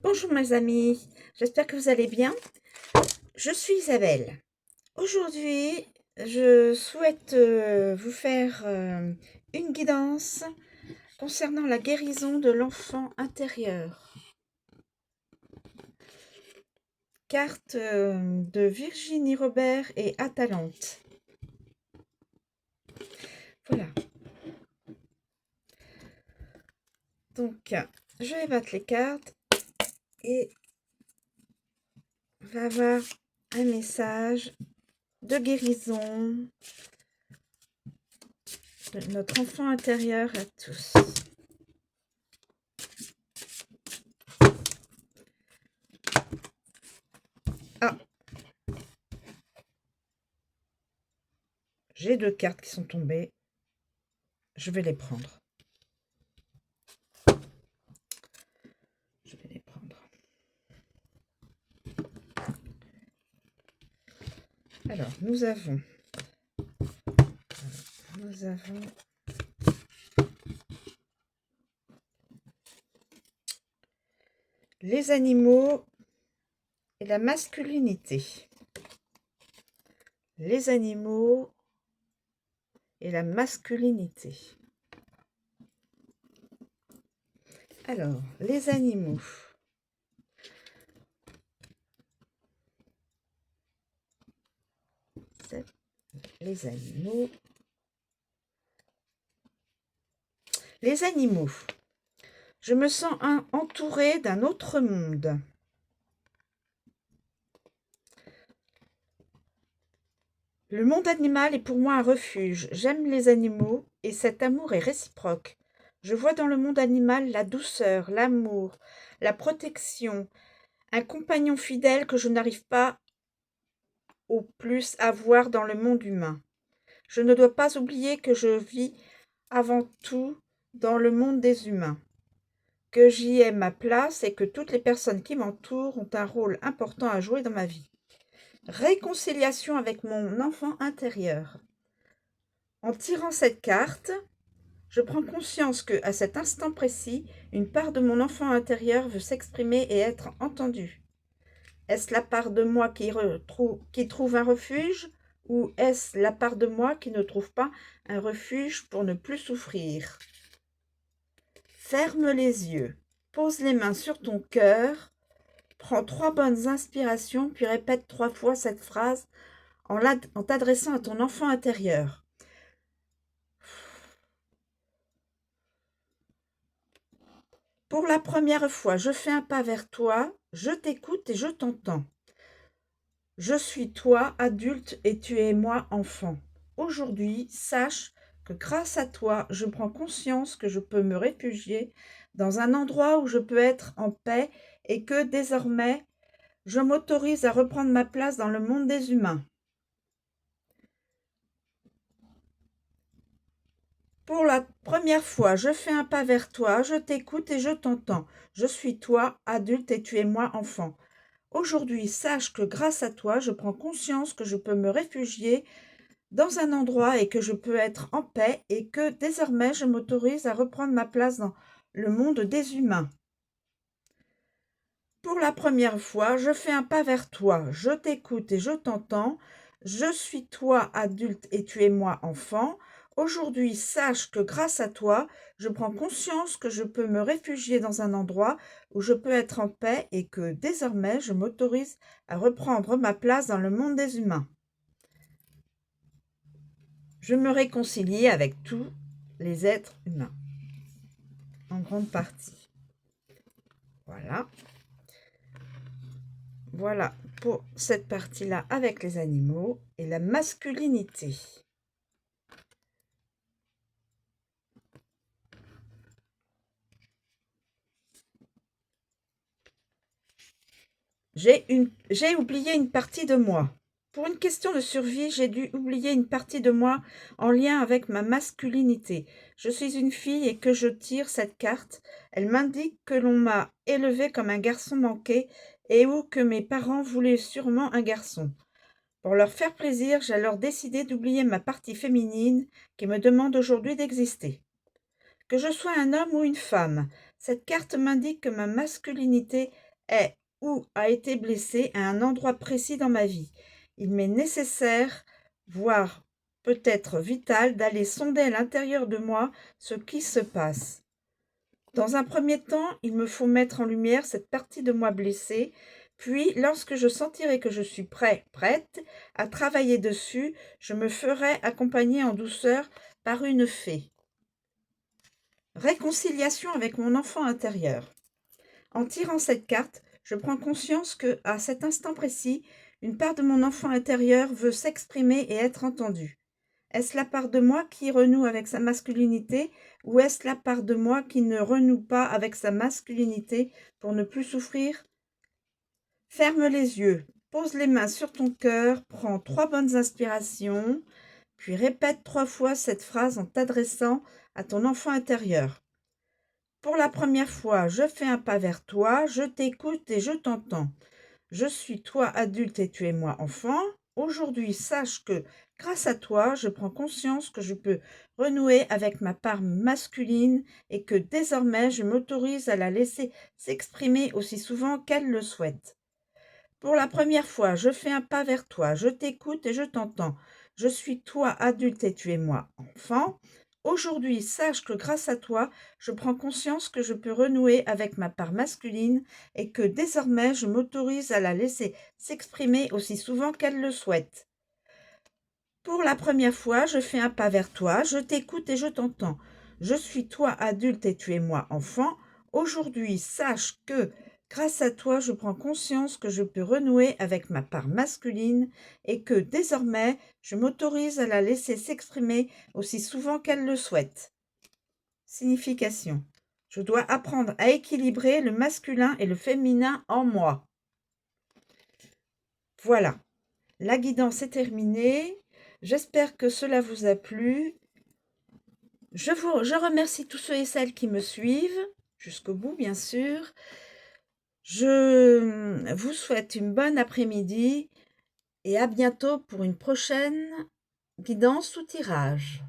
Bonjour mes amis, j'espère que vous allez bien. Je suis Isabelle. Aujourd'hui, je souhaite vous faire une guidance concernant la guérison de l'enfant intérieur. Carte de Virginie Robert et Atalante. Voilà. Donc, je vais battre les cartes et va avoir un message de guérison de notre enfant intérieur à tous. Ah, j'ai deux cartes qui sont tombées. Je vais les prendre. Je vais les prendre. Alors, nous avons les animaux et la masculinité. Les animaux et la masculinité. Alors, les animaux. Les animaux. Les animaux. Je me sens entourée d'un autre monde. Le monde animal est pour moi un refuge. J'aime les animaux et cet amour est réciproque. Je vois dans le monde animal la douceur, l'amour, la protection, un compagnon fidèle que je n'arrive pas au plus à voir dans le monde humain. Je ne dois pas oublier que je vis avant tout dans le monde des humains, que j'y ai ma place et que toutes les personnes qui m'entourent ont un rôle important à jouer dans ma vie. Réconciliation avec mon enfant intérieur. En tirant cette carte, je prends conscience que, à cet instant précis, une part de mon enfant intérieur veut s'exprimer et être entendue. Est-ce la part de moi qui trouve un refuge ou est-ce la part de moi qui ne trouve pas un refuge pour ne plus souffrir? Ferme les yeux, pose les mains sur ton cœur, prends 3 bonnes inspirations puis répète 3 fois cette phrase en t'adressant à ton enfant intérieur. Pour la première fois, je fais un pas vers toi, je t'écoute et je t'entends. Je suis toi, adulte, et tu es moi, enfant. Aujourd'hui, sache que grâce à toi, je prends conscience que je peux me réfugier dans un endroit où je peux être en paix et que désormais, je m'autorise à reprendre ma place dans le monde des humains. Pour la première fois, je fais un pas vers toi, je t'écoute et je t'entends. Je suis toi, adulte, et tu es moi, enfant. Aujourd'hui, sache que grâce à toi, je prends conscience que je peux me réfugier dans un endroit et que je peux être en paix et que désormais je m'autorise à reprendre ma place dans le monde des humains. Pour la première fois, je fais un pas vers toi, je t'écoute et je t'entends. Je suis toi, adulte, et tu es moi, enfant. Aujourd'hui, sache que grâce à toi, je prends conscience que je peux me réfugier dans un endroit où je peux être en paix et que désormais je m'autorise à reprendre ma place dans le monde des humains. Je me réconcilie avec tous les êtres humains, en grande partie. Voilà. Voilà pour cette partie-là avec les animaux et la masculinité. J'ai oublié une partie de moi. Pour une question de survie, j'ai dû oublier une partie de moi en lien avec ma masculinité. Je suis une fille et que je tire cette carte. Elle m'indique que l'on m'a élevée comme un garçon manqué et ou que mes parents voulaient sûrement un garçon. Pour leur faire plaisir, j'ai alors décidé d'oublier ma partie féminine qui me demande aujourd'hui d'exister. Que je sois un homme ou une femme, cette carte m'indique que ma masculinité est ou a été blessé à un endroit précis dans ma vie. Il m'est nécessaire, voire peut-être vital, d'aller sonder à l'intérieur de moi ce qui se passe. Dans un premier temps, il me faut mettre en lumière cette partie de moi blessée, puis lorsque je sentirai que je suis prête à travailler dessus, je me ferai accompagner en douceur par une fée. Réconciliation avec mon enfant intérieur. En tirant cette carte, je prends conscience que, à cet instant précis, une part de mon enfant intérieur veut s'exprimer et être entendue. Est-ce la part de moi qui renoue avec sa masculinité ou est-ce la part de moi qui ne renoue pas avec sa masculinité pour ne plus souffrir? Ferme les yeux, pose les mains sur ton cœur, prends 3 bonnes inspirations, puis répète 3 fois cette phrase en t'adressant à ton enfant intérieur. Pour la première fois, je fais un pas vers toi, je t'écoute et je t'entends. Je suis toi adulte et tu es moi enfant. Aujourd'hui, sache que, grâce à toi, je prends conscience que je peux renouer avec ma part masculine et que désormais je m'autorise à la laisser s'exprimer aussi souvent qu'elle le souhaite. Pour la première fois, je fais un pas vers toi, je t'écoute et je t'entends. Je suis toi adulte et tu es moi enfant. Aujourd'hui, sache que grâce à toi, je prends conscience que je peux renouer avec ma part masculine et que désormais je m'autorise à la laisser s'exprimer aussi souvent qu'elle le souhaite. Pour la première fois, je fais un pas vers toi, je t'écoute et je t'entends. Je suis toi adulte et tu es moi enfant. Aujourd'hui, sache que, grâce à toi, je prends conscience que je peux renouer avec ma part masculine et que désormais, je m'autorise à la laisser s'exprimer aussi souvent qu'elle le souhaite. Signification. Je dois apprendre à équilibrer le masculin et le féminin en moi. Voilà, la guidance est terminée. J'espère que cela vous a plu. Je remercie tous ceux et celles qui me suivent, jusqu'au bout bien sûr. Je vous souhaite une bonne après-midi et à bientôt pour une prochaine guidance ou tirage.